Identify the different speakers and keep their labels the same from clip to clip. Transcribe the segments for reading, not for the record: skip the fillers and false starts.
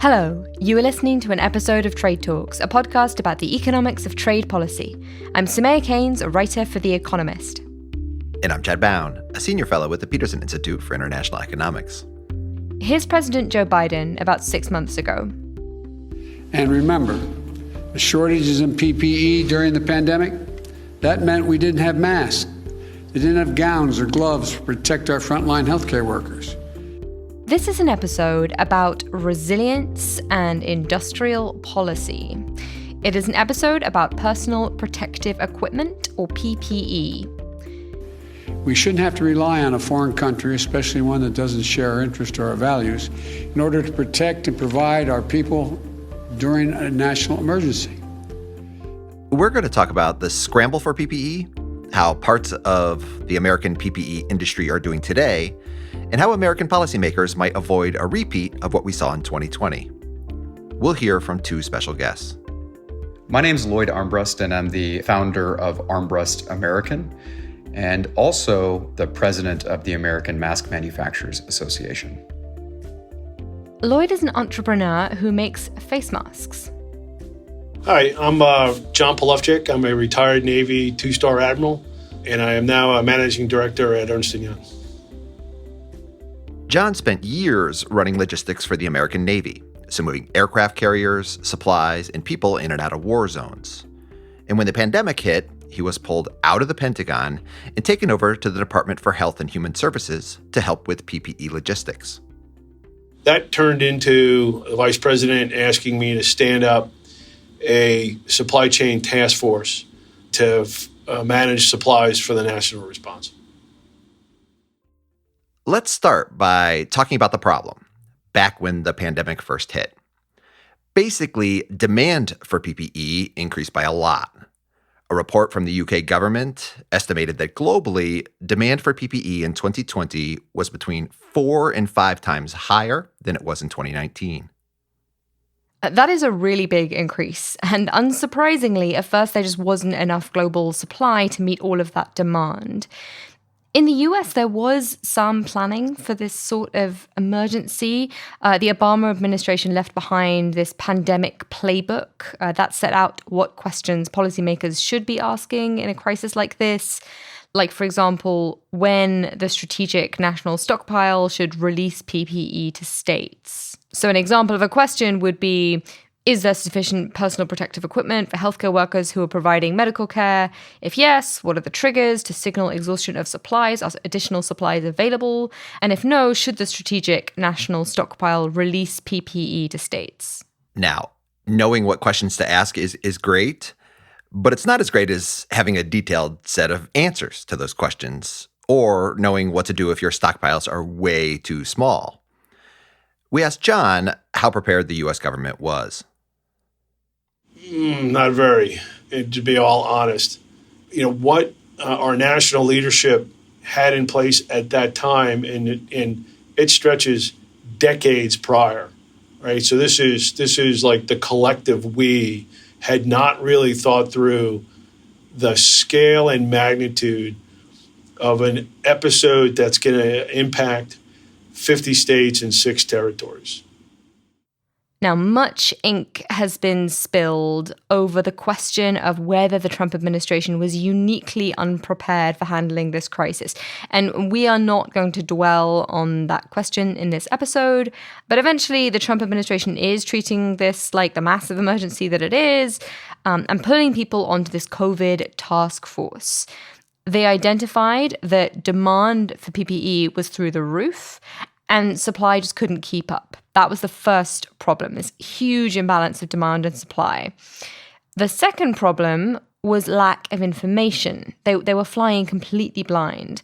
Speaker 1: Hello, you are listening to an episode of Trade Talks, a podcast about the economics of trade policy. I'm Sumaya Keynes, a writer for The Economist.
Speaker 2: And I'm Chad Bown, a senior fellow with the Peterson Institute for International Economics.
Speaker 1: Here's President Joe Biden about 6 months ago.
Speaker 3: And remember, the shortages in PPE during the pandemic, that meant we didn't have masks. They didn't have gowns or gloves to protect our frontline healthcare workers.
Speaker 1: This is an episode about resilience and industrial policy. It is an episode about personal protective equipment, or PPE.
Speaker 3: We shouldn't have to rely on a foreign country, especially one that doesn't share our interests or our values, in order to protect and provide our people during a national emergency.
Speaker 2: We're going to talk about the scramble for PPE, how parts of the American PPE industry are doing today, and how American policymakers might avoid a repeat of what we saw in 2020. We'll hear from two special guests.
Speaker 4: My name's Lloyd Armbrust, and I'm the founder of Armbrust American, and also the president of the American Mask Manufacturers Association.
Speaker 1: Lloyd is an entrepreneur who makes face masks.
Speaker 5: Hi, I'm John Polufchik. I'm a retired Navy two-star admiral, and I am now a managing director at Ernst & Young.
Speaker 2: John spent years running logistics for the American Navy, so moving aircraft carriers, supplies, and people in and out of war zones. And when the pandemic hit, he was pulled out of the Pentagon and taken over to the Department for Health and Human Services to help with PPE logistics.
Speaker 5: That turned into the vice president asking me to stand up a supply chain task force to manage supplies for the national response.
Speaker 2: Let's start by talking about the problem back when the pandemic first hit. Basically, demand for PPE increased by a lot. A report from the UK government estimated that globally, demand for PPE in 2020 was between 4 and 5 times higher than it was in 2019.
Speaker 1: That is a really big increase, and unsurprisingly, at first there just wasn't enough global supply to meet all of that demand. In the US, there was some planning for this sort of emergency. The Obama administration left behind this pandemic playbook that set out what questions policymakers should be asking in a crisis like this. Like, for example, when the Strategic National Stockpile should release PPE to states. So an example of a question would be, is there sufficient personal protective equipment for healthcare workers who are providing medical care? If yes, what are the triggers to signal exhaustion of supplies? Are additional supplies available? And if no, should the Strategic National Stockpile release PPE to states?
Speaker 2: Now, knowing what questions to ask is great, but it's not as great as having a detailed set of answers to those questions, or knowing what to do if your stockpiles are way too small. We asked John how prepared the U.S. government was.
Speaker 5: Not very, to be all honest. What our national leadership had in place at that time, and it stretches decades prior, right? So this is like the collective we had not really thought through the scale and magnitude of an episode that's going to impact 50 states and 6 territories.
Speaker 1: Now, much ink has been spilled over the question of whether the Trump administration was uniquely unprepared for handling this crisis. And we are not going to dwell on that question in this episode, but eventually the Trump administration is treating this like the massive emergency that it is, and pulling people onto this COVID task force. They identified that demand for PPE was through the roof, and supply just couldn't keep up. That was the first problem, this huge imbalance of demand and supply. The second problem was lack of information. They were flying completely blind.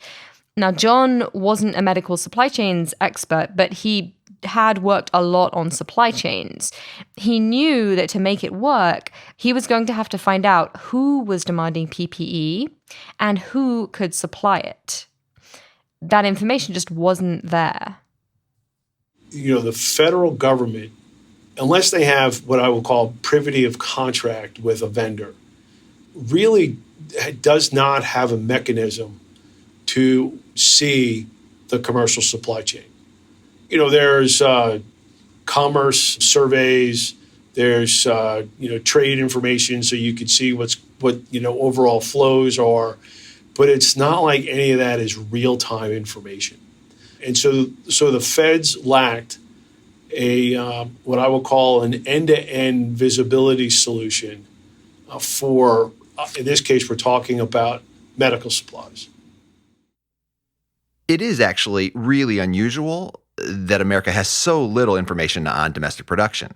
Speaker 1: Now, John wasn't a medical supply chains expert, but he had worked a lot on supply chains. He knew that to make it work, he was going to have to find out who was demanding PPE and who could supply it. That information just wasn't there.
Speaker 5: The federal government, unless they have what I will call privity of contract with a vendor, really does not have a mechanism to see the commercial supply chain. There's commerce surveys. There's trade information, so you can see what overall flows are. But it's not like any of that is real-time information. And so the feds lacked a what I will call an end-to-end visibility solution for, in this case, we're talking about medical supplies.
Speaker 2: It is actually really unusual that America has so little information on domestic production.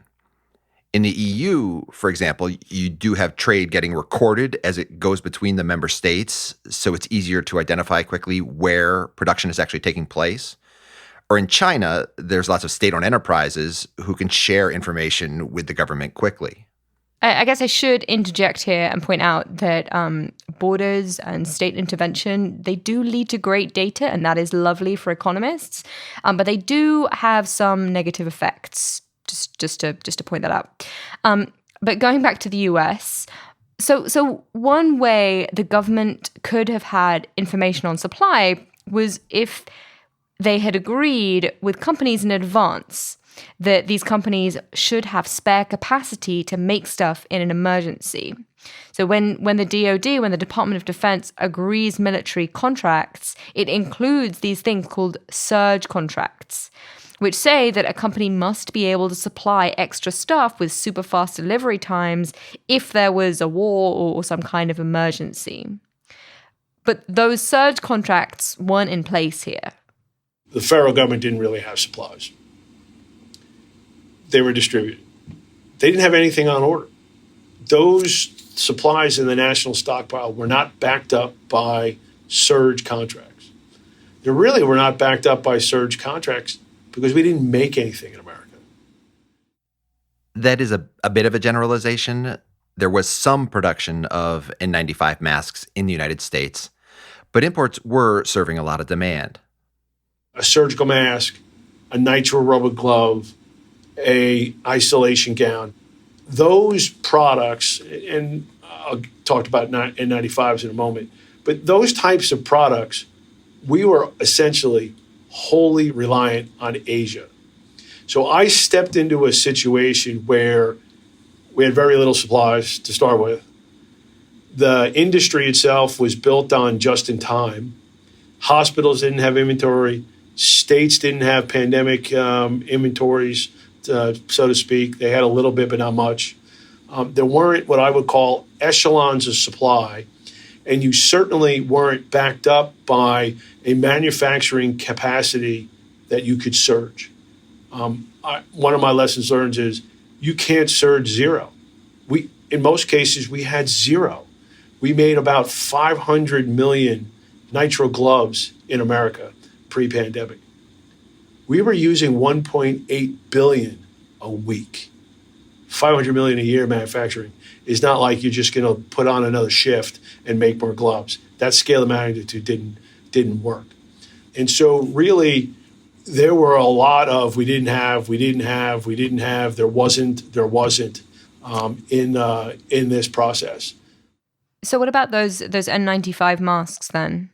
Speaker 2: In the EU, for example, you do have trade getting recorded as it goes between the member states, so it's easier to identify quickly where production is actually taking place. Or in China, there's lots of state-owned enterprises who can share information with the government quickly.
Speaker 1: I guess I should interject here and point out that borders and state intervention, they do lead to great data, and that is lovely for economists, but they do have some negative effects. Just to point that out. But going back to the US, so one way the government could have had information on supply was if they had agreed with companies in advance that these companies should have spare capacity to make stuff in an emergency. So when the DoD, when the Department of Defense agrees military contracts, it includes these things called surge contracts, which say that a company must be able to supply extra stuff with super fast delivery times if there was a war or some kind of emergency. But those surge contracts weren't in place here.
Speaker 5: The federal government didn't really have supplies. They were distributed. They didn't have anything on order. Those supplies in the national stockpile were not backed up by surge contracts. They really were not backed up by surge contracts because we didn't make anything in America.
Speaker 2: That is a bit of a generalization. There was some production of N95 masks in the United States, but imports were serving a lot of demand.
Speaker 5: A surgical mask, a nitrile rubber glove, a isolation gown. Those products, and I'll talk about N95s in a moment, but those types of products, we were essentially wholly reliant on Asia. So I stepped into a situation where we had very little supplies to start with. The industry itself was built on just in time. Hospitals didn't have inventory. States didn't have pandemic inventories, so to speak. They had a little bit, but not much. There weren't what I would call echelons of supply, and you certainly weren't backed up by a manufacturing capacity that you could surge. One of my lessons learned is you can't surge zero. In most cases, we had zero. We made about 500 million nitrile gloves in America pre-pandemic. We were using 1.8 billion a week. 500 million a year manufacturing is not like you're just going to put on another shift and make more gloves. That scale of magnitude didn't work. And so really, there were a lot of we didn't have, there wasn't in this process.
Speaker 1: So what about those N95 masks then?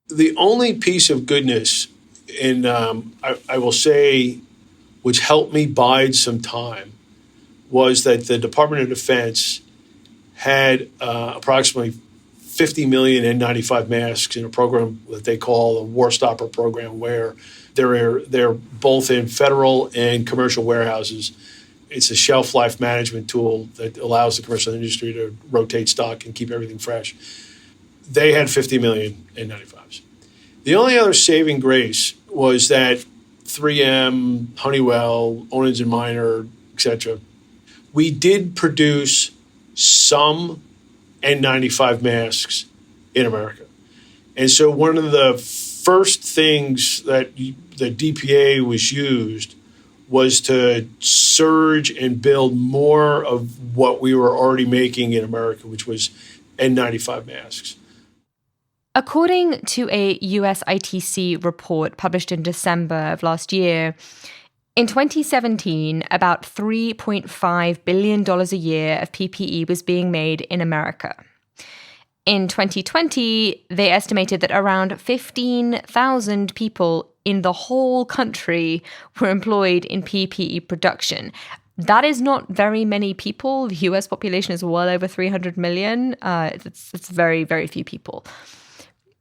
Speaker 5: The only piece of goodness, and I will say, which helped me bide some time, was that the Department of Defense had approximately 50 million N95 masks in a program that they call a War Stopper program, where they're both in federal and commercial warehouses. It's a shelf life management tool that allows the commercial industry to rotate stock and keep everything fresh. They had 50 million N95s. The only other saving grace was that 3M, Honeywell, Owens & Minor, etc., we did produce some N95 masks in America. And so one of the first things that the DPA was used was to surge and build more of what we were already making in America, which was N95 masks.
Speaker 1: According to a US ITC report published in December of last year, in 2017, about $3.5 billion a year of PPE was being made in America. In 2020, they estimated that around 15,000 people in the whole country were employed in PPE production. That is not very many people. The US population is well over 300 million. It's very, very few people.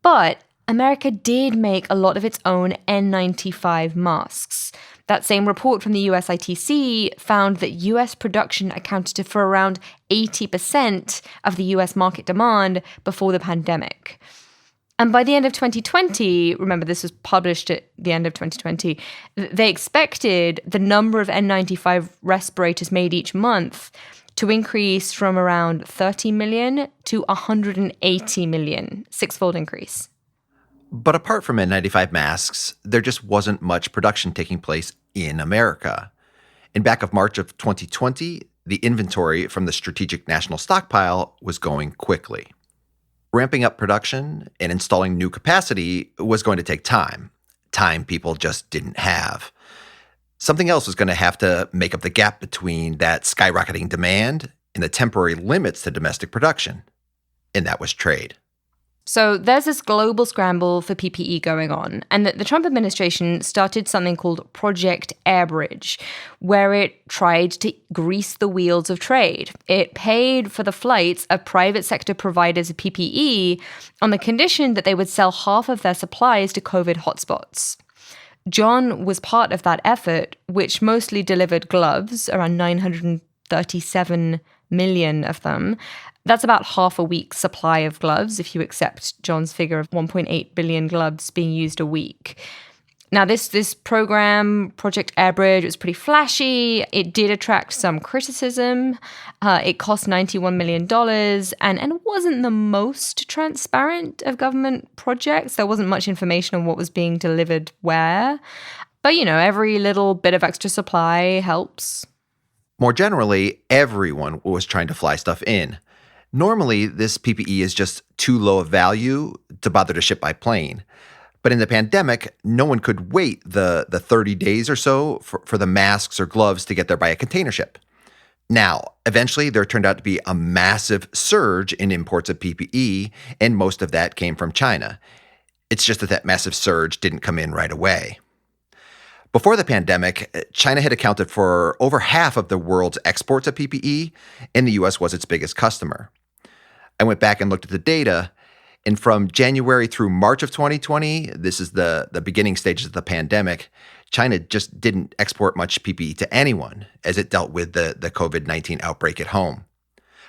Speaker 1: But America did make a lot of its own N95 masks. That same report from the USITC found that US production accounted for around 80% of the US market demand before the pandemic. And by the end of 2020, remember this was published at the end of 2020, they expected the number of N95 respirators made each month to increase from around 30 million to 180 million, six-fold increase.
Speaker 2: But apart from N95 masks, there just wasn't much production taking place in America. In back of March of 2020, the inventory from the Strategic National Stockpile was going quickly. Ramping up production and installing new capacity was going to take time people just didn't have. Something else was going to have to make up the gap between that skyrocketing demand and the temporary limits to domestic production, and that was trade.
Speaker 1: So there's this global scramble for PPE going on, and the Trump administration started something called Project Airbridge, where it tried to grease the wheels of trade. It paid for the flights of private sector providers of PPE on the condition that they would sell half of their supplies to COVID hotspots. John was part of that effort, which mostly delivered gloves, around 937 million of them. That's about half a week's supply of gloves, if you accept John's figure of 1.8 billion gloves being used a week. Now, this program, Project Airbridge, was pretty flashy. It did attract some criticism. It cost $91 million and it wasn't the most transparent of government projects. There wasn't much information on what was being delivered where. But, every little bit of extra supply helps.
Speaker 2: More generally, everyone was trying to fly stuff in. Normally, this PPE is just too low a value to bother to ship by plane. But in the pandemic, no one could wait the 30 days or so for the masks or gloves to get there by a container ship. Now, eventually, there turned out to be a massive surge in imports of PPE, and most of that came from China. It's just that massive surge didn't come in right away. Before the pandemic, China had accounted for over half of the world's exports of PPE, and the U.S. was its biggest customer. I went back and looked at the data, and from January through March of 2020, this is the beginning stages of the pandemic, China just didn't export much PPE to anyone as it dealt with the COVID-19 outbreak at home.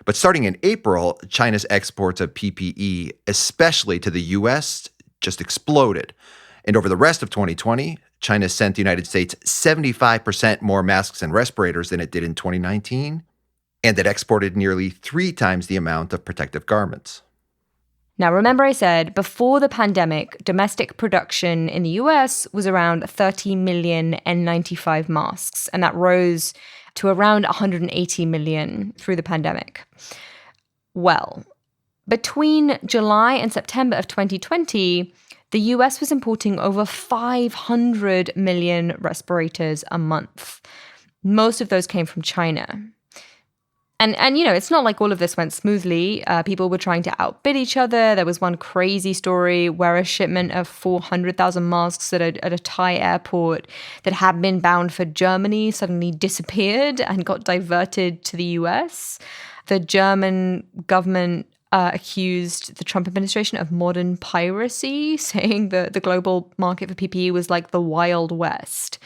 Speaker 2: But starting in April, China's exports of PPE, especially to the U.S., just exploded. And over the rest of 2020, China sent the United States 75% more masks and respirators than it did in 2019, and it exported nearly 3 times the amount of protective garments.
Speaker 1: Now, remember I said before the pandemic, domestic production in the US was around 30 million N95 masks, and that rose to around 180 million through the pandemic. Well, between July and September of 2020, the US was importing over 500 million respirators a month. Most of those came from China. And it's not like all of this went smoothly. People were trying to outbid each other. There was one crazy story where a shipment of 400,000 masks at a Thai airport that had been bound for Germany suddenly disappeared and got diverted to the US. The German government accused the Trump administration of modern piracy, saying that the global market for PPE was like the Wild West.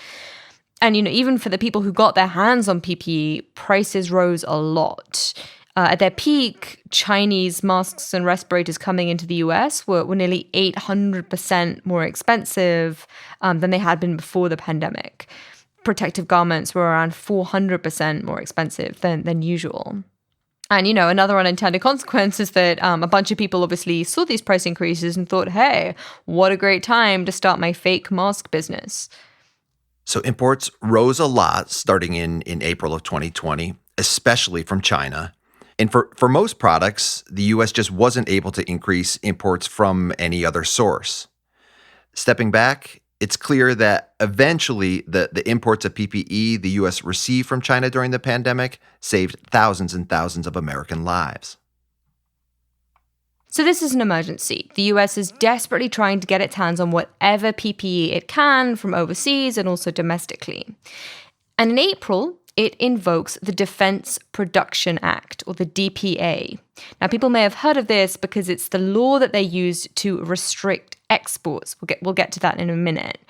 Speaker 1: And, even for the people who got their hands on PPE, prices rose a lot. At their peak, Chinese masks and respirators coming into the US were nearly 800% more expensive than they had been before the pandemic. Protective garments were around 400% more expensive than usual. And, another unintended consequence is that a bunch of people obviously saw these price increases and thought, hey, what a great time to start my fake mask business.
Speaker 2: So imports rose a lot starting in April of 2020, especially from China. And for most products, the U.S. just wasn't able to increase imports from any other source. Stepping back, it's clear that eventually the imports of PPE the U.S. received from China during the pandemic saved thousands and thousands of American lives.
Speaker 1: So this is an emergency. The US is desperately trying to get its hands on whatever PPE it can from overseas and also domestically. And in April, it invokes the Defense Production Act, or the DPA. Now, people may have heard of this because it's the law that they used to restrict exports. We'll get to that in a minute.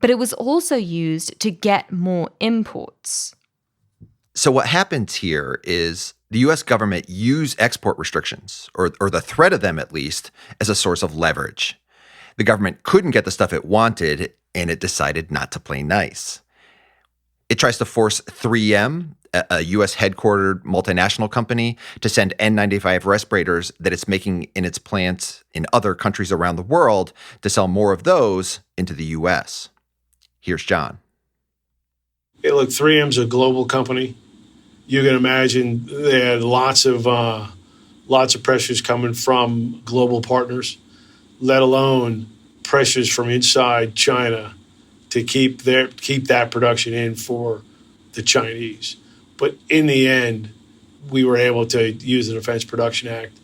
Speaker 1: But it was also used to get more imports.
Speaker 2: So what happens here is the U.S. government used export restrictions, or the threat of them at least, as a source of leverage. The government couldn't get the stuff it wanted, and it decided not to play nice. It tries to force 3M, a U.S. headquartered multinational company, to send N95 respirators that it's making in its plants in other countries around the world to sell more of those into the U.S. Here's John.
Speaker 5: Hey, look, 3M's a global company. You can imagine they had lots of pressures coming from global partners, let alone pressures from inside China to keep that production in for the Chinese. But in the end, we were able to use the Defense Production Act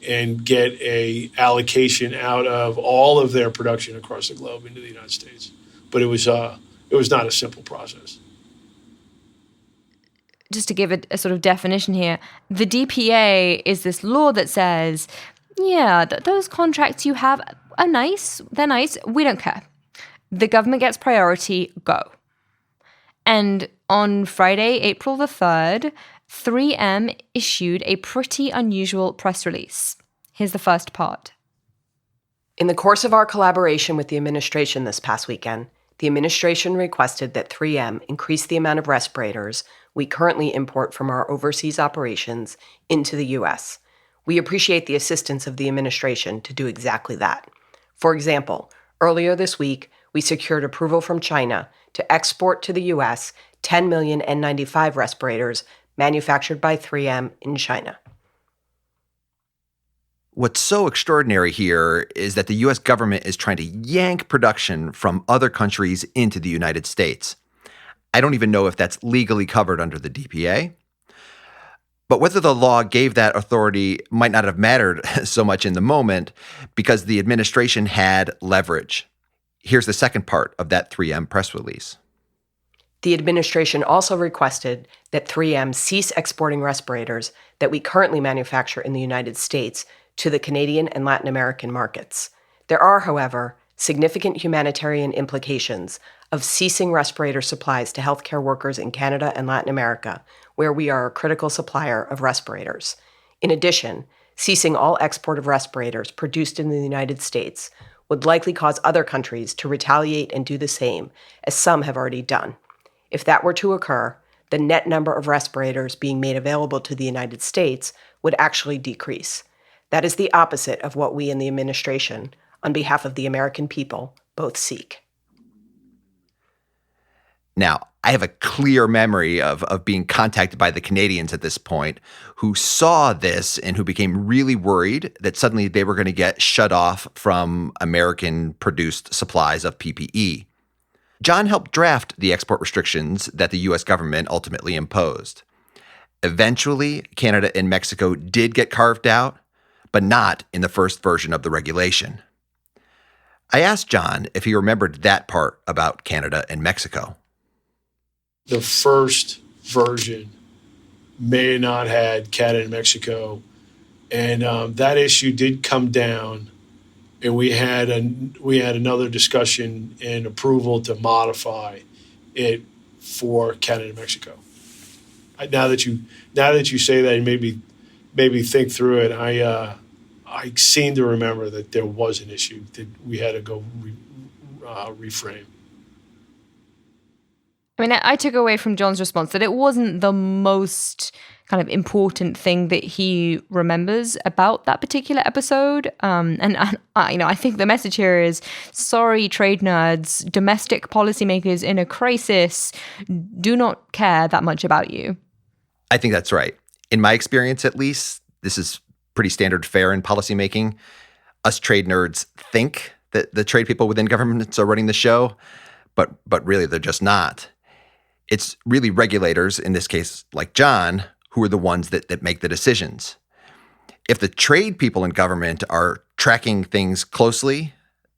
Speaker 5: and get a allocation out of all of their production across the globe into the United States. But it was not a simple process.
Speaker 1: Just to give a sort of definition here, the DPA is this law that says, yeah, those contracts you have are nice, they're nice, we don't care. The government gets priority, go. And on Friday, April the 3rd, 3M issued a pretty unusual press release. Here's the first part.
Speaker 6: In the course of our collaboration with the administration this past weekend, the administration requested that 3M increase the amount of respirators we currently import from our overseas operations into the U.S. We appreciate the assistance of the administration to do exactly that. For example, earlier this week, we secured approval from China to export to the U.S. 10 million N95 respirators manufactured by 3M in China.
Speaker 2: What's so extraordinary here is that the U.S. government is trying to yank production from other countries into the United States. I don't even know if that's legally covered under the DPA. But whether the law gave that authority might not have mattered so much in the moment because the administration had leverage. Here's the second part of that 3M press release.
Speaker 6: The administration also requested that 3M cease exporting respirators that we currently manufacture in the United States to the Canadian and Latin American markets. There are, however, significant humanitarian implications of ceasing respirator supplies to healthcare workers in Canada and Latin America, where we are a critical supplier of respirators. In addition, ceasing all export of respirators produced in the United States would likely cause other countries to retaliate and do the same, as some have already done. If that were to occur, the net number of respirators being made available to the United States would actually decrease. That is the opposite of what we in the administration, on behalf of the American people, both seek.
Speaker 2: Now, I have a clear memory of being contacted by the Canadians at this point who saw this and who became really worried that suddenly they were going to get shut off from American-produced supplies of PPE. John helped draft the export restrictions that the U.S. government ultimately imposed. Eventually, Canada and Mexico did get carved out, but not in the first version of the regulation. I asked John if he remembered that part about Canada and Mexico.
Speaker 5: The first version may not had Canada and Mexico, and that issue did come down, and we had another discussion and approval to modify it for Canada and Mexico. Now that you say that, and maybe think through it, I seem to remember that there was an issue that we had to go reframe.
Speaker 1: I mean, I took away from John's response that it wasn't the most kind of important thing that he remembers about that particular episode. I think the message here is, sorry, trade nerds, domestic policymakers in a crisis do not care that much about you.
Speaker 2: I think that's right. In my experience, at least, this is pretty standard fare in policymaking. Us trade nerds think that the trade people within governments are running the show, but really they're just not. It's really regulators, in this case like John, who are the ones that make the decisions. If the trade people in government are tracking things closely,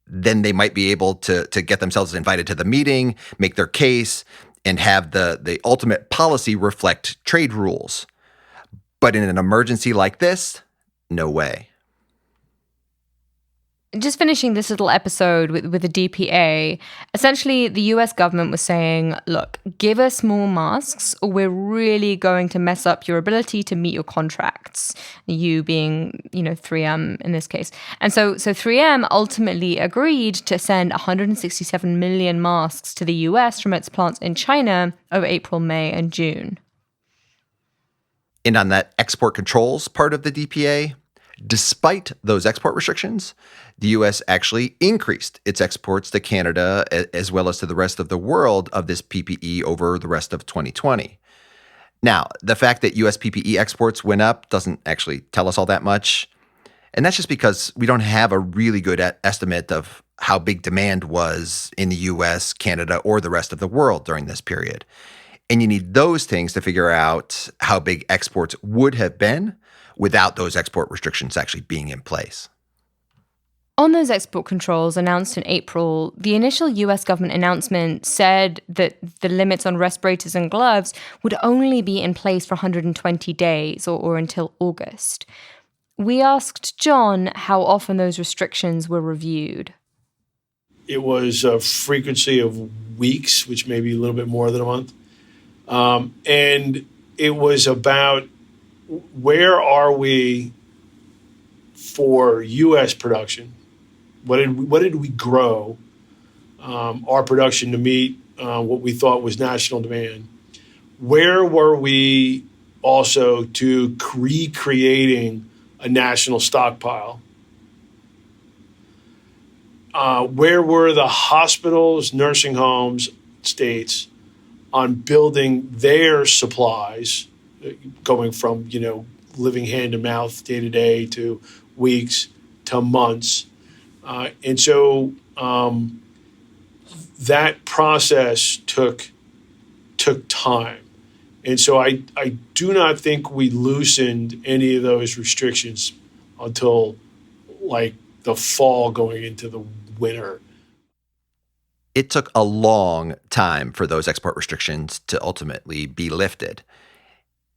Speaker 2: then they might be able to get themselves invited to the meeting, make their case, and have the ultimate policy reflect trade rules. But in an emergency like this, no way.
Speaker 1: Just finishing this little episode with the DPA, essentially the US government was saying, look, give us more masks or we're really going to mess up your ability to meet your contracts, you being, 3M in this case. And so 3M ultimately agreed to send 167 million masks to the US from its plants in China over April, May, and June.
Speaker 2: And on that export controls part of the DPA, despite those export restrictions, the U.S. actually increased its exports to Canada as well as to the rest of the world of this PPE over the rest of 2020. Now, the fact that U.S. PPE exports went up doesn't actually tell us all that much. And that's just because we don't have a really good estimate of how big demand was in the U.S., Canada, or the rest of the world during this period. And you need those things to figure out how big exports would have been without those export restrictions actually being in place.
Speaker 1: On those export controls announced in April, the initial US government announcement said that the limits on respirators and gloves would only be in place for 120 days or until August. We asked John how often those restrictions were reviewed.
Speaker 5: It was a frequency of weeks, which may be a little bit more than a month. And it was about where are we for U.S. production? What did we grow our production to meet what we thought was national demand? Where were we also to recreating a national stockpile? Where were the hospitals, nursing homes, states on building their supplies, going from, living hand to mouth day to day to weeks to months? And so that process took time. And so I do not think we loosened any of those restrictions until like the fall going into the winter.
Speaker 2: It took a long time for those export restrictions to ultimately be lifted.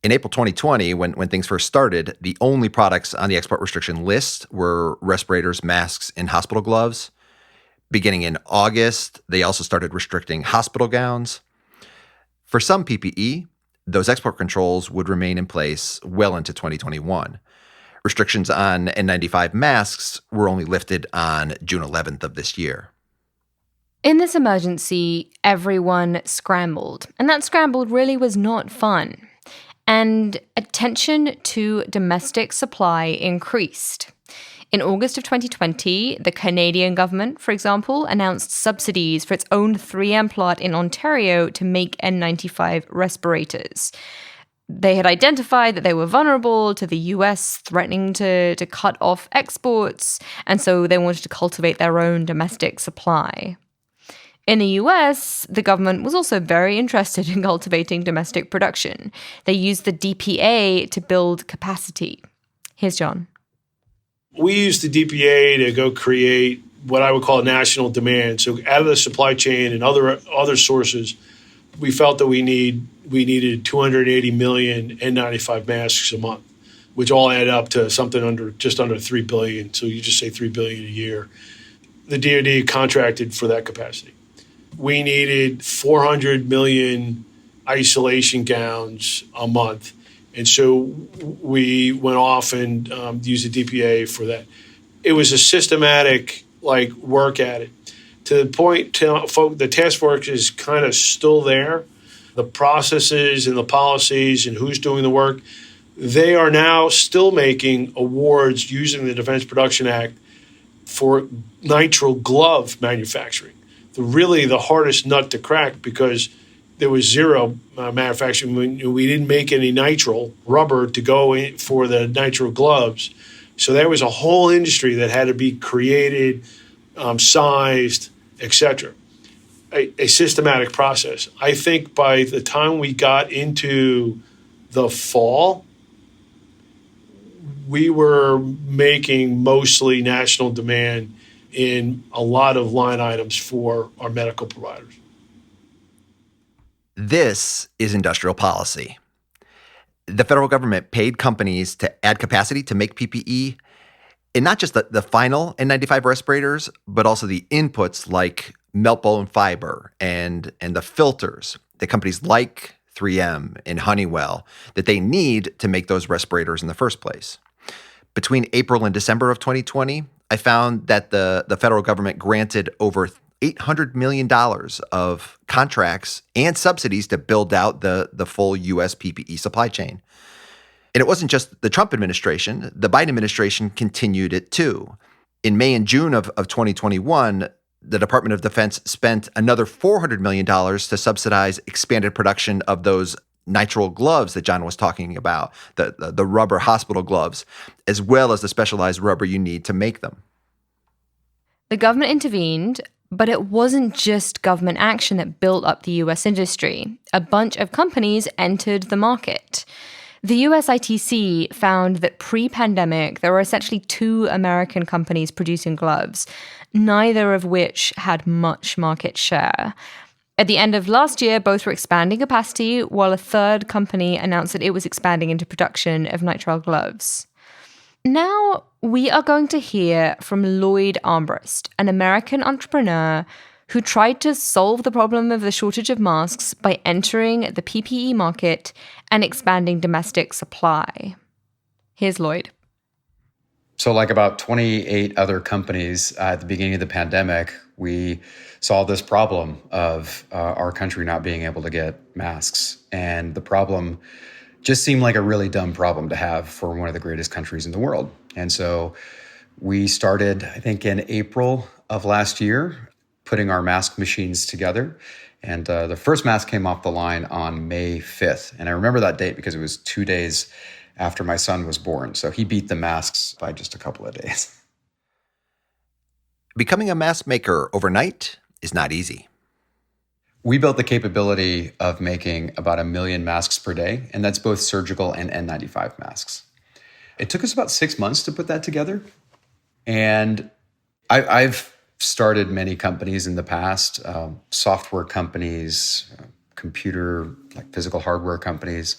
Speaker 2: In April 2020, when things first started, the only products on the export restriction list were respirators, masks, and hospital gloves. Beginning in August, they also started restricting hospital gowns. For some PPE, those export controls would remain in place well into 2021. Restrictions on N95 masks were only lifted on June 11th of this year.
Speaker 1: In this emergency, everyone scrambled, and that scramble really was not fun. And attention to domestic supply increased. In August of 2020, the Canadian government, for example, announced subsidies for its own 3M plant in Ontario to make N95 respirators. They had identified that they were vulnerable to the US threatening to cut off exports, and so they wanted to cultivate their own domestic supply. In the US, the government was also very interested in cultivating domestic production. They used the DPA to build capacity. Here's John.
Speaker 5: We used the DPA to go create what I would call national demand. So out of the supply chain and other sources, we felt that we needed 280 million N95 masks a month, which all add up to something just under 3 billion. So you just say 3 billion a year. The DoD contracted for that capacity. We needed 400 million isolation gowns a month. And so we went off and used the DPA for that. It was a systematic work at it. To the point, the task force is kind of still there. The processes and the policies and who's doing the work, they are now still making awards using the Defense Production Act for nitrile glove manufacturing. Really the hardest nut to crack because there was zero manufacturing. We didn't make any nitrile rubber to go in for the nitrile gloves. So there was a whole industry that had to be created, sized, etc. A systematic process. I think by the time we got into the fall, we were making mostly national demand in a lot of line items for our medical providers.
Speaker 2: This is industrial policy. The federal government paid companies to add capacity to make PPE, and not just the final N95 respirators, but also the inputs like melt-blown fiber and the filters that companies like 3M and Honeywell that they need to make those respirators in the first place. Between April and December of 2020, I found that the federal government granted over $800 million of contracts and subsidies to build out the full U.S. PPE supply chain. And it wasn't just the Trump administration. The Biden administration continued it too. In May and June of 2021, the Department of Defense spent another $400 million to subsidize expanded production of those nitrile gloves that John was talking about, the rubber hospital gloves, as well as the specialized rubber you need to make them.
Speaker 1: The government intervened, but it wasn't just government action that built up the US industry. A bunch of companies entered the market. The USITC found that pre-pandemic, there were essentially 2 American companies producing gloves, neither of which had much market share. At the end of last year, both were expanding capacity, while a third company announced that it was expanding into production of nitrile gloves. Now, we are going to hear from Lloyd Armbrust, an American entrepreneur who tried to solve the problem of the shortage of masks by entering the PPE market and expanding domestic supply. Here's Lloyd.
Speaker 4: So like about 28 other companies at the beginning of the pandemic, we saw this problem of our country not being able to get masks. And the problem just seemed like a really dumb problem to have for one of the greatest countries in the world. And so we started, I think, in April of last year, putting our mask machines together. And the first mask came off the line on May 5th. And I remember that date because it was 2 days after my son was born. So he beat the masks by just a couple of days.
Speaker 2: Becoming a mask maker overnight is not easy.
Speaker 4: We built the capability of making about 1 million masks per day, and that's both surgical and N95 masks. It took us about 6 months to put that together. And I've started many companies in the past, software companies, computer, like physical hardware companies.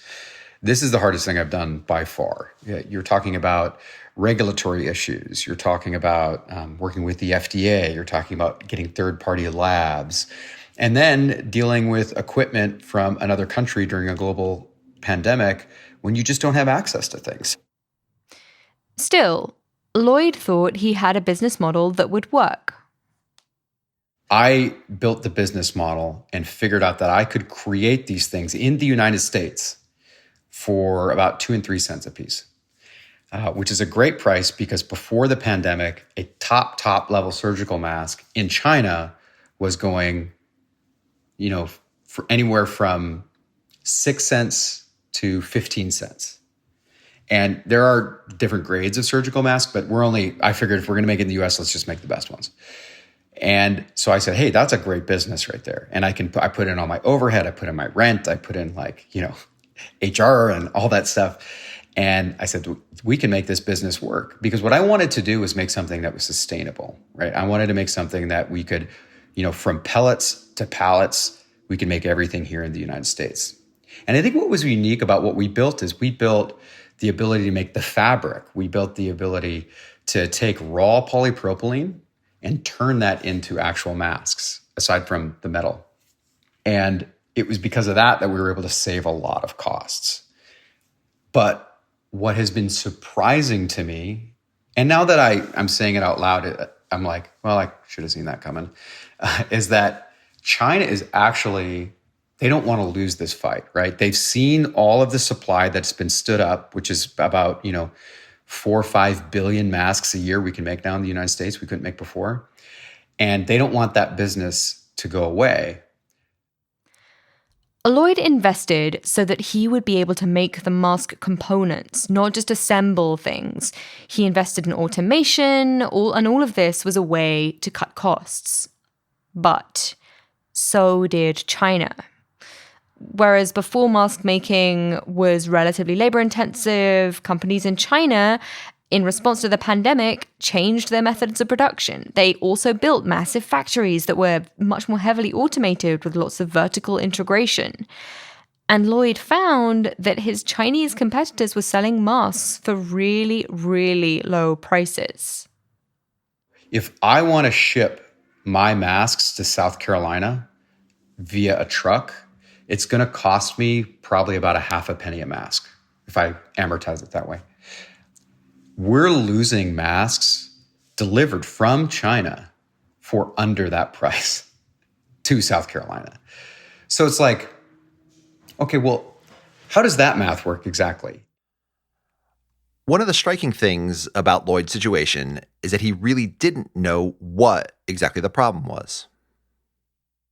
Speaker 4: This is the hardest thing I've done by far. You're talking about regulatory issues. You're talking about working with the FDA. You're talking about getting third-party labs. And then dealing with equipment from another country during a global pandemic when you just don't have access to things.
Speaker 1: Still, Lloyd thought he had a business model that would work.
Speaker 4: I built the business model and figured out that I could create these things in the United States for about 2 and 3 cents a piece, which is a great price because before the pandemic, a top level surgical mask in China was going, for anywhere from 6 cents to 15 cents. And there are different grades of surgical masks, but I figured if we're going to make it in the US, let's just make the best ones. And so I said, hey, that's a great business right there. And I put in all my overhead, I put in my rent, I put in HR and all that stuff. And I said, we can make this business work. Because what I wanted to do was make something that was sustainable, right? I wanted to make something that we could, from pellets to pallets, we could make everything here in the United States. And I think what was unique about what we built is we built the ability to make the fabric. We built the ability to take raw polypropylene and turn that into actual masks, aside from the metal. And it was because of that we were able to save a lot of costs. But what has been surprising to me, and now that I'm saying it out loud, I'm like, well, I should have seen that coming, is that China is actually, they don't want to lose this fight, right? They've seen all of the supply that's been stood up, which is about, 4 or 5 billion masks a year we can make now in the United States we couldn't make before. And they don't want that business to go away.
Speaker 1: Lloyd invested so that he would be able to make the mask components, not just assemble things. He invested in automation, and all of this was a way to cut costs. But so did China. Whereas before, mask making was relatively labor intensive, companies in China, in response to the pandemic, changed their methods of production. They also built massive factories that were much more heavily automated with lots of vertical integration. And Lloyd found that his Chinese competitors were selling masks for really, really low prices.
Speaker 4: If I want to ship my masks to South Carolina via a truck, it's going to cost me probably about a half a penny a mask if I amortize it that way. We're losing masks delivered from China for under that price to South Carolina. So it's like, okay, well, how does that math work exactly?
Speaker 2: One of the striking things about Lloyd's situation is that he really didn't know what exactly the problem was.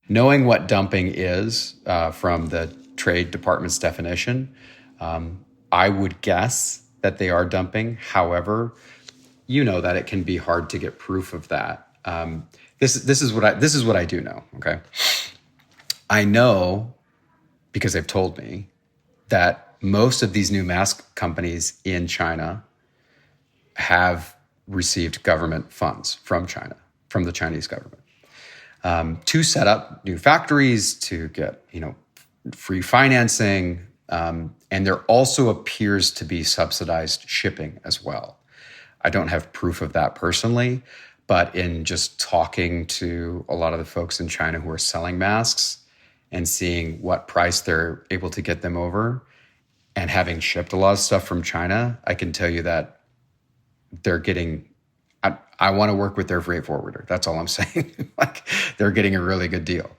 Speaker 4: Knowing what dumping is from the Trade Department's definition, I would guess that they are dumping. However, you know that it can be hard to get proof of that. This is what I do know. Okay, I know because they've told me that most of these new mask companies in China have received government funds from China, from the Chinese government, to set up new factories, to get free financing, and there also appears to be subsidized shipping as well. I don't have proof of that personally, but in just talking to a lot of the folks in China who are selling masks and seeing what price they're able to get them over, and having shipped a lot of stuff from China, I can tell you that they're getting, I want to work with their freight forwarder. That's all I'm saying. Like, they're getting a really good deal.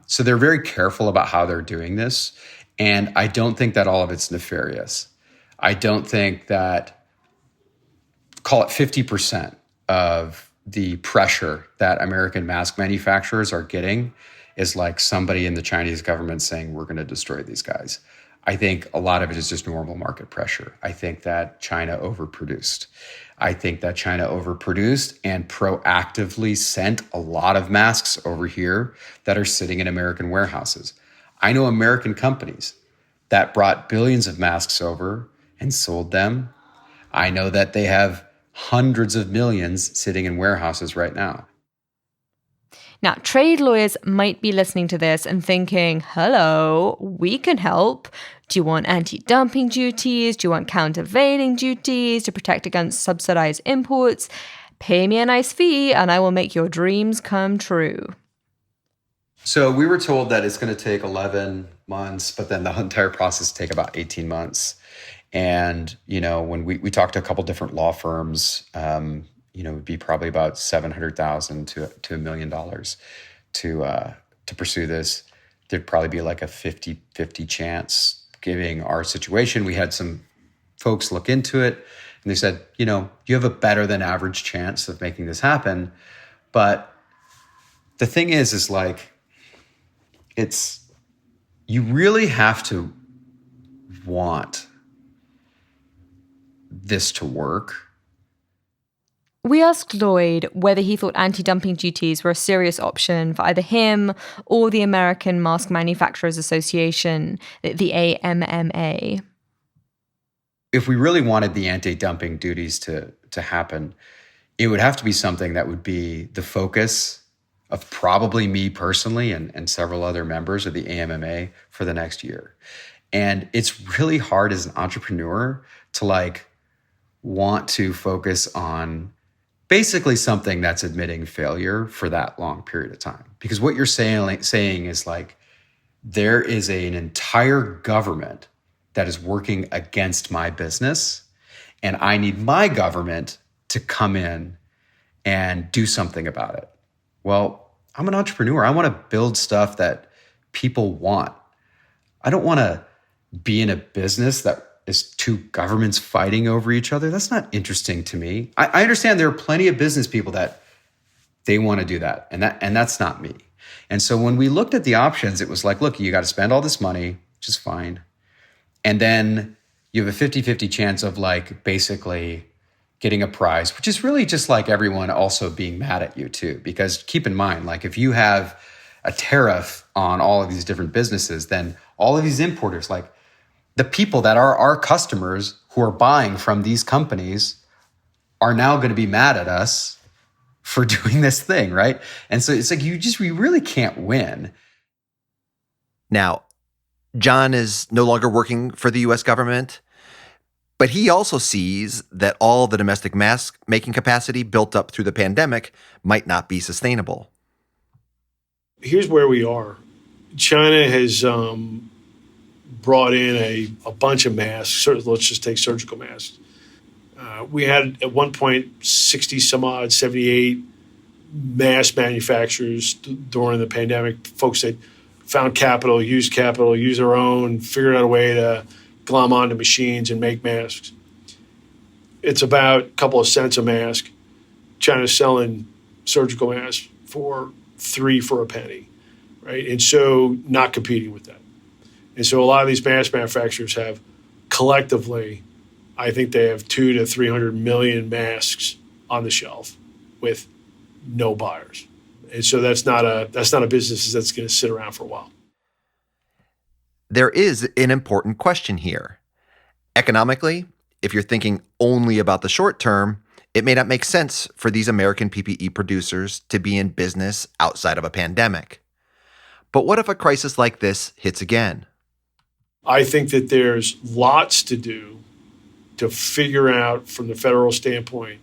Speaker 4: So they're very careful about how they're doing this. And I don't think that all of it's nefarious. I don't think that, call it 50% of the pressure that American mask manufacturers are getting is like somebody in the Chinese government saying, we're going to destroy these guys. I think a lot of it is just normal market pressure. I think that China overproduced. And proactively sent a lot of masks over here that are sitting in American warehouses. I know American companies that brought billions of masks over and sold them. I know that they have hundreds of millions sitting in warehouses right now.
Speaker 1: Now, trade lawyers might be listening to this and thinking, hello, we can help. Do you want anti-dumping duties? Do you want countervailing duties to protect against subsidized imports? Pay me a nice fee and I will make your dreams come true.
Speaker 4: So we were told that it's going to take 11 months, but then the entire process take about 18 months. And, when we talked to a couple different law firms, it would be probably about $700,000 to $1 million to pursue this. There'd probably be like a 50-50 chance, given our situation. We had some folks look into it, and they said, you have a better than average chance of making this happen. But the thing is like, you really have to want this to work.
Speaker 1: We asked Lloyd whether he thought anti-dumping duties were a serious option for either him or the American Mask Manufacturers Association, the AMMA.
Speaker 4: If we really wanted the anti-dumping duties to happen, it would have to be something that would be the focus of probably me personally and several other members of the AMMA for the next year. And it's really hard as an entrepreneur to want to focus on basically something that's admitting failure for that long period of time. Because what you're saying is there is an entire government that is working against my business, and I need my government to come in and do something about it. Well, I'm an entrepreneur. I want to build stuff that people want. I don't want to be in a business that is two governments fighting over each other. That's not interesting to me. I understand there are plenty of business people that they want to do that, and that's not me. And so when we looked at the options, it was like, look, you got to spend all this money, which is fine. And then you have a 50-50 chance of basically getting a prize, which is really just everyone also being mad at you too. Because keep in mind, if you have a tariff on all of these different businesses, then all of these importers, like the people that are our customers who are buying from these companies, are now going to be mad at us for doing this thing, right? And so it's like we really can't win.
Speaker 2: Now, John is no longer working for the U.S. government, but he also sees that all the domestic mask making capacity built up through the pandemic might not be sustainable.
Speaker 5: Here's where we are. China has brought in a bunch of masks. Let's just take surgical masks. We had at one point 60 some odd, 78 mask manufacturers during the pandemic. Folks that found capital, used their own, figured out a way to glom onto machines and make masks. It's about a couple of cents a mask. China's selling surgical masks for $3 for a penny, right? And so not competing with that. And so a lot of these mask manufacturers have collectively, I think they have 200 to 300 million masks on the shelf with no buyers. And so that's not a business that's going to sit around for a while.
Speaker 2: There is an important question here. Economically, if you're thinking only about the short term, it may not make sense for these American PPE producers to be in business outside of a pandemic. But what if a crisis like this hits again?
Speaker 5: I think that there's lots to do to figure out from the federal standpoint,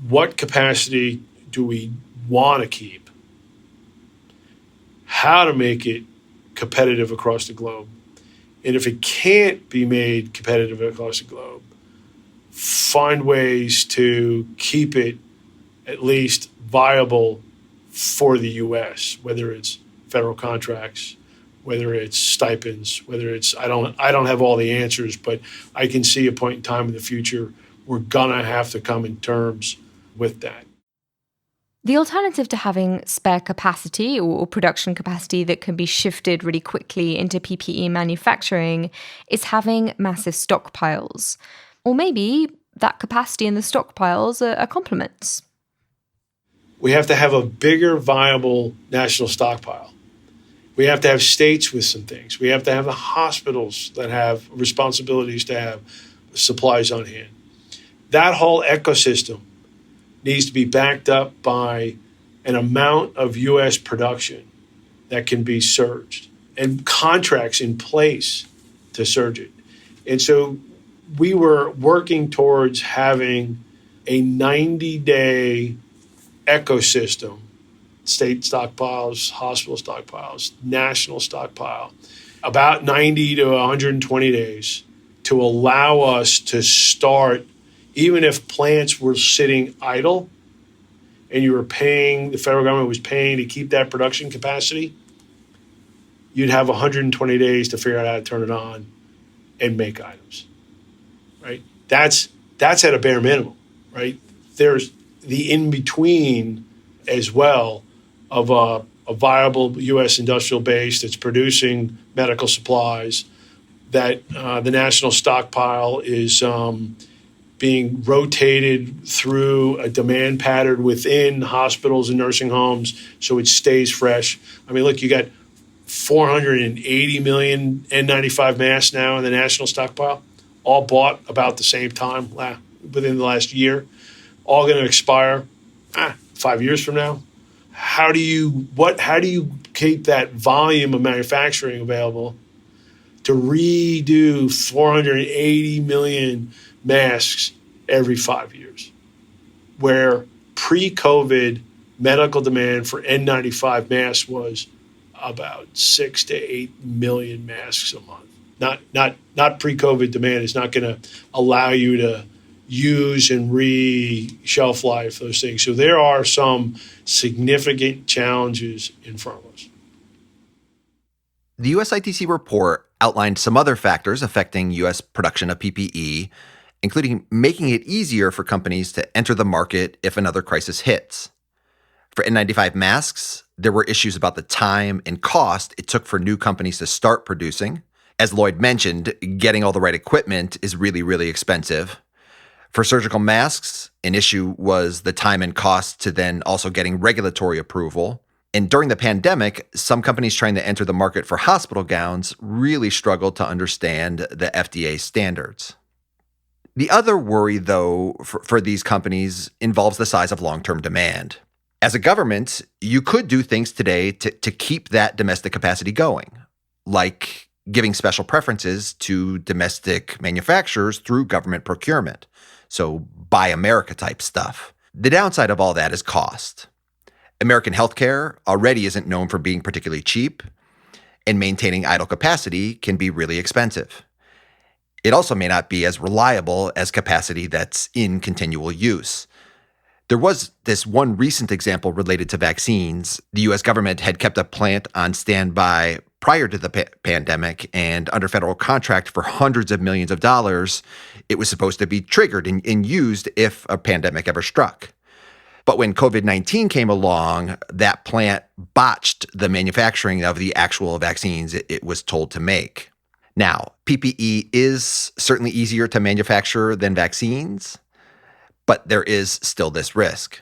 Speaker 5: what capacity do we want to keep? How to make it competitive across the globe. And if it can't be made competitive across the globe, find ways to keep it at least viable for the U.S., whether it's federal contracts, whether it's stipends, whether it's, I don't have all the answers, but I can see a point in time in the future we're gonna have to come in terms with that.
Speaker 1: The alternative to having spare capacity or production capacity that can be shifted really quickly into PPE manufacturing is having massive stockpiles. Or maybe that capacity and the stockpiles are complements.
Speaker 5: We have to have a bigger, viable national stockpile. We have to have states with some things. We have to have the hospitals that have responsibilities to have supplies on hand. That whole ecosystem needs to be backed up by an amount of U.S. production that can be surged and contracts in place to surge it. And so we were working towards having a 90-day ecosystem, state stockpiles, hospital stockpiles, national stockpile, about 90 to 120 days to allow us to start. Even if plants were sitting idle and you were paying, the federal government was paying to keep that production capacity, you'd have 120 days to figure out how to turn it on and make items, right? That's at a bare minimum, right? There's the in-between as well of a viable U.S. industrial base that's producing medical supplies, that the national stockpile is being rotated through a demand pattern within hospitals and nursing homes so it stays fresh. I mean, look, you got 480 million N95 masks now in the national stockpile, all bought about the same time within the last year, all going to expire 5 years from now. How do you keep that volume of manufacturing available to redo 480 million masks every 5 years, where pre-COVID medical demand for N95 masks was about 6 to 8 million masks a month. Not pre-COVID demand is not going to allow you to use and re-shelf life those things. So there are some significant challenges in front of us.
Speaker 2: The USITC report outlined some other factors affecting U.S. production of PPE, including making it easier for companies to enter the market if another crisis hits. For N95 masks, there were issues about the time and cost it took for new companies to start producing. As Lloyd mentioned, getting all the right equipment is really, really expensive. For surgical masks, an issue was the time and cost to then also getting regulatory approval. And during the pandemic, some companies trying to enter the market for hospital gowns really struggled to understand the FDA standards. The other worry, though, for these companies involves the size of long-term demand. As a government, you could do things today to keep that domestic capacity going, like giving special preferences to domestic manufacturers through government procurement. So Buy America type stuff. The downside of all that is cost. American healthcare already isn't known for being particularly cheap, and maintaining idle capacity can be really expensive. It also may not be as reliable as capacity that's in continual use. There was this one recent example related to vaccines. The U.S. government had kept a plant on standby prior to the pandemic, and under federal contract for hundreds of millions of dollars, it was supposed to be triggered and used if a pandemic ever struck. But when COVID-19 came along, that plant botched the manufacturing of the actual vaccines it was told to make. Now, PPE is certainly easier to manufacture than vaccines, but there is still this risk.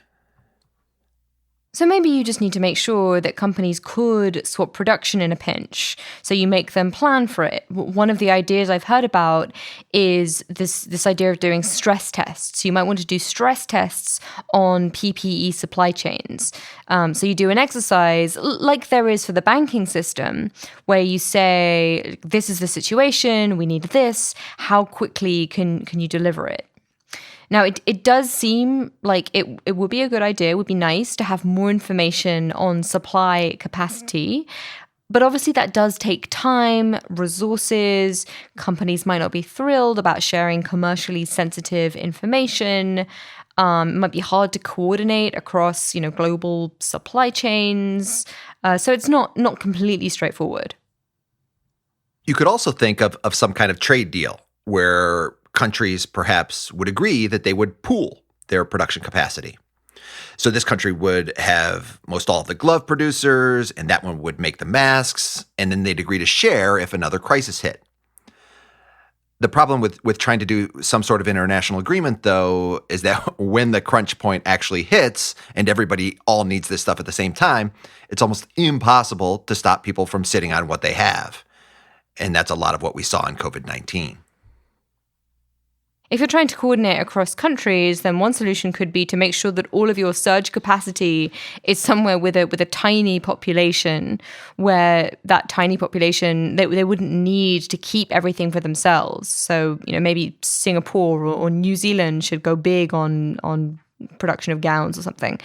Speaker 1: So maybe you just need to make sure that companies could swap production in a pinch. So you make them plan for it. One of the ideas I've heard about is this idea of doing stress tests. You might want to do stress tests on PPE supply chains. So you do an exercise like there is for the banking system, where you say, this is the situation, we need this, how quickly can you deliver it? Now, it does seem like it would be a good idea, it would be nice to have more information on supply capacity. But obviously that does take time, resources. Companies might not be thrilled about sharing commercially sensitive information. It might be hard to coordinate across, global supply chains. So it's not completely straightforward.
Speaker 2: You could also think of some kind of trade deal where countries perhaps would agree that they would pool their production capacity. So this country would have most all of the glove producers, and that one would make the masks, and then they'd agree to share if another crisis hit. The problem with trying to do some sort of international agreement, though, is that when the crunch point actually hits and everybody all needs this stuff at the same time, it's almost impossible to stop people from sitting on what they have. And that's a lot of what we saw in COVID-19.
Speaker 1: If you're trying to coordinate across countries, then one solution could be to make sure that all of your surge capacity is somewhere with a tiny population, where that tiny population, they wouldn't need to keep everything for themselves. So, maybe Singapore or New Zealand should go big on production of gowns or something.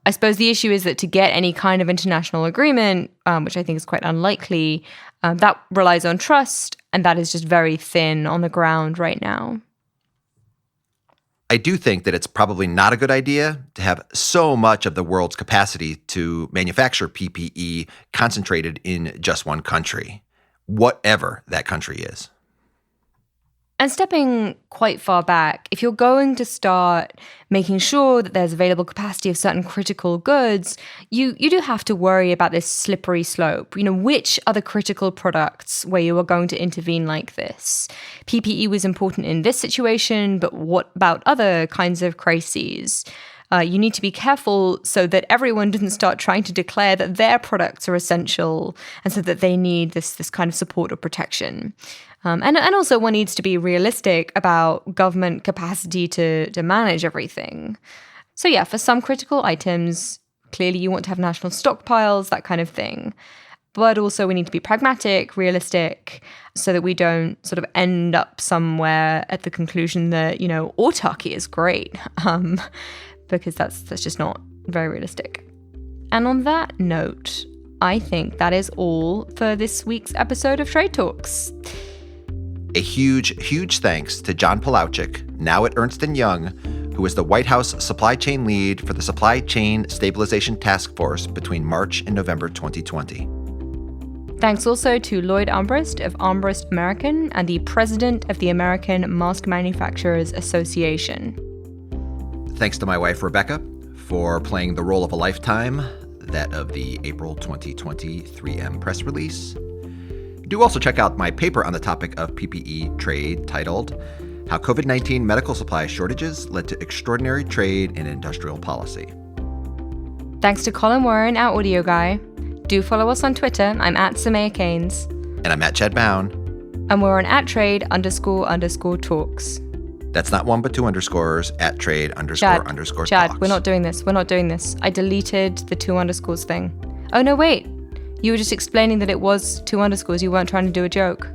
Speaker 1: I suppose the issue is that to get any kind of international agreement, which I think is quite unlikely, that relies on trust, and that is just very thin on the ground right now.
Speaker 2: I do think that it's probably not a good idea to have so much of the world's capacity to manufacture PPE concentrated in just one country, whatever that country is.
Speaker 1: And stepping quite far back, if you're going to start making sure that there's available capacity of certain critical goods, you do have to worry about this slippery slope. Which are the critical products where you are going to intervene like this? PPE was important in this situation, but what about other kinds of crises? You need to be careful so that everyone doesn't start trying to declare that their products are essential and so that they need this kind of support or protection. And also one needs to be realistic about government capacity to manage everything. So yeah, for some critical items, clearly you want to have national stockpiles, that kind of thing. But also we need to be pragmatic, realistic, so that we don't sort of end up somewhere at the conclusion that, autarky is great, because that's just not very realistic. And on that note, I think that is all for this week's episode of Trade Talks.
Speaker 2: A huge thanks to John Palauchik, now at Ernst & Young, who was the White House supply chain lead for the Supply Chain Stabilization Task Force between March and November 2020.
Speaker 1: Thanks also to Lloyd Armbrust of Armbrust American and the president of the American Mask Manufacturers Association.
Speaker 2: Thanks to my wife, Rebecca, for playing the role of a lifetime, that of the April 2020 3M press release. Do also check out my paper on the topic of PPE trade titled How COVID-19 Medical Supply Shortages Led to Extraordinary Trade and Industrial Policy.
Speaker 1: Thanks to Colin Warren, our audio guy. Do follow us on Twitter. I'm at Samaya Keynes.
Speaker 2: And I'm at Chad Bown.
Speaker 1: And we're on @trade__talks.
Speaker 2: That's not one but two underscores, @trade__talks.
Speaker 1: Chad, we're not doing this. I deleted the 2 underscores thing. Oh, no, wait. You were just explaining that it was 2 underscores. You weren't trying to do a joke.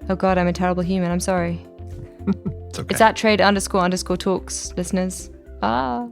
Speaker 1: Oh, God, I'm a terrible human. I'm sorry.
Speaker 2: It's okay.
Speaker 1: It's @trade__talks, listeners. Ah.